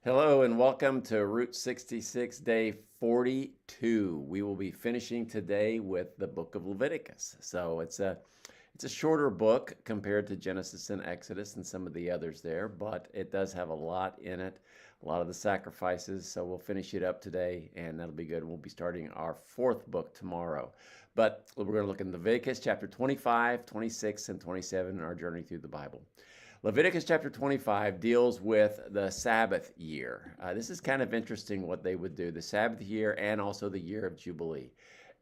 Hello and welcome to Route 66, day 42. We will be finishing today with the book of Leviticus. So it's a shorter book compared to Genesis and Exodus and some of the others there, but it does have a lot in it, a lot of the sacrifices. So we'll finish it up today and that'll be good. We'll be starting our fourth book tomorrow. But we're going to look in Leviticus chapter 25, 26, and 27 in our journey through the Bible. Leviticus chapter 25 deals with the Sabbath year. This is kind of interesting what they would do, the Sabbath year and also the year of Jubilee.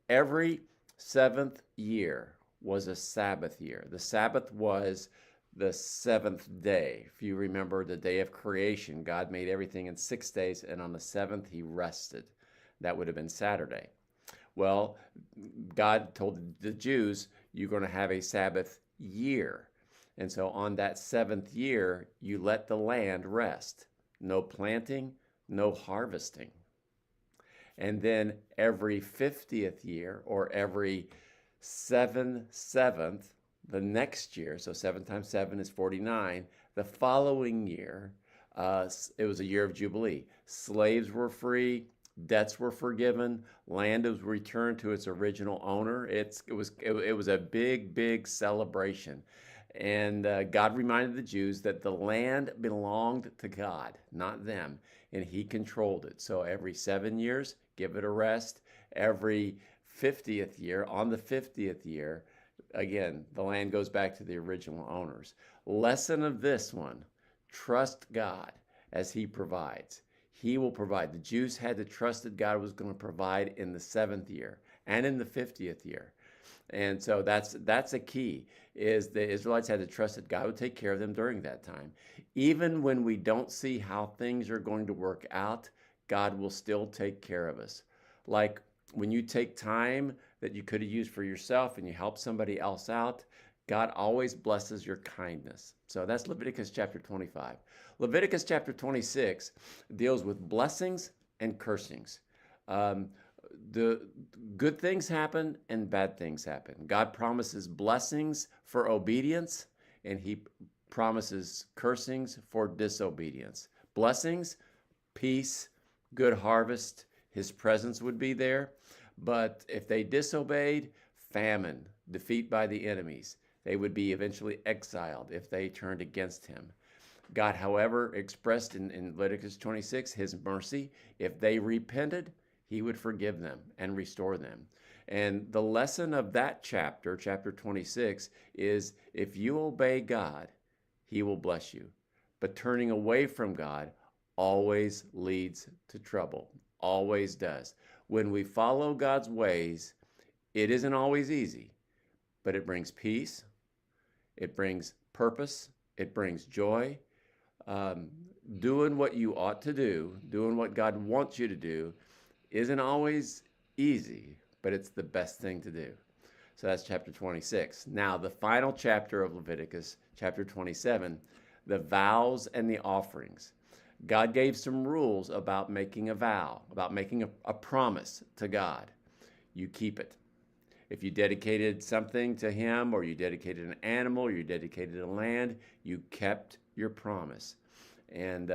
Every seventh year was a Sabbath year. The Sabbath was the seventh day. If you remember the day of creation, God made everything in 6 days, and on the seventh he rested. That would have been Saturday. Well, God told the Jews, you're going to have a Sabbath year. And so on that seventh year, you let the land rest. No planting, no harvesting. And then every 50th year, or every 7/7, the next year, so 7 times 7 is 49, the following year, it was a year of Jubilee. Slaves were free, debts were forgiven, land was returned to its original owner. It was a big celebration. And God reminded the Jews that the land belonged to God, not them, and he controlled it. So every 7 years, give it a rest. Every 50th year, on the 50th year, again, the land goes back to the original owners. Lesson of this one, trust God as he provides. He will provide. The Jews had to trust that God was going to provide in the 7th year and in the 50th year. And so that's a key, is the Israelites had to trust that God would take care of them during that time. Even when we don't see how things are going to work out, God will still take care of us. Like when you take time that you could have used for yourself and you help somebody else out, God always blesses your kindness. So that's Leviticus chapter 25. Leviticus chapter 26 deals with blessings and cursings. The good things happen and bad things happen. God promises blessings for obedience, and he promises cursings for disobedience. Blessings, peace, good harvest, his presence would be there. But if they disobeyed, famine, defeat by the enemies. They would be eventually exiled if they turned against him. God, however, expressed in Leviticus 26 his mercy. If they repented, he would forgive them and restore them. And the lesson of that chapter, chapter 26, is if you obey God, he will bless you. But turning away from God always leads to trouble, always does. When we follow God's ways, it isn't always easy, but it brings peace, it brings purpose, it brings joy. Doing what you ought to do, doing what God wants you to do, isn't always easy, but it's the best thing to do. So that's chapter 26. Now, the final chapter of Leviticus, chapter 27, the vows and the offerings. God gave some rules about making a vow, about making a promise to God. You keep it. If you dedicated something to him, or you dedicated an animal, or you dedicated a land, you kept your promise. And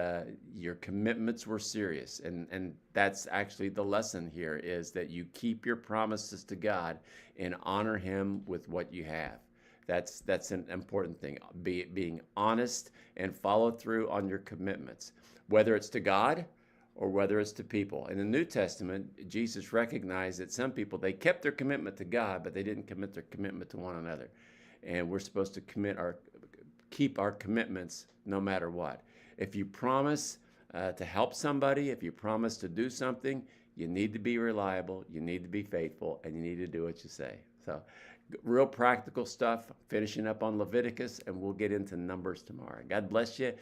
your commitments were serious. And that's actually the lesson here, is that you keep your promises to God and honor him with what you have. That's an important thing, being honest and follow through on your commitments, whether it's to God or whether it's to people. In the New Testament, Jesus recognized that some people, they kept their commitment to God, but they didn't commit their commitment to one another. And we're supposed to keep our commitments no matter what. If you promise to help somebody, if you promise to do something, you need to be reliable, you need to be faithful, and you need to do what you say. So real practical stuff, finishing up on Leviticus, and we'll get into Numbers tomorrow. God bless you.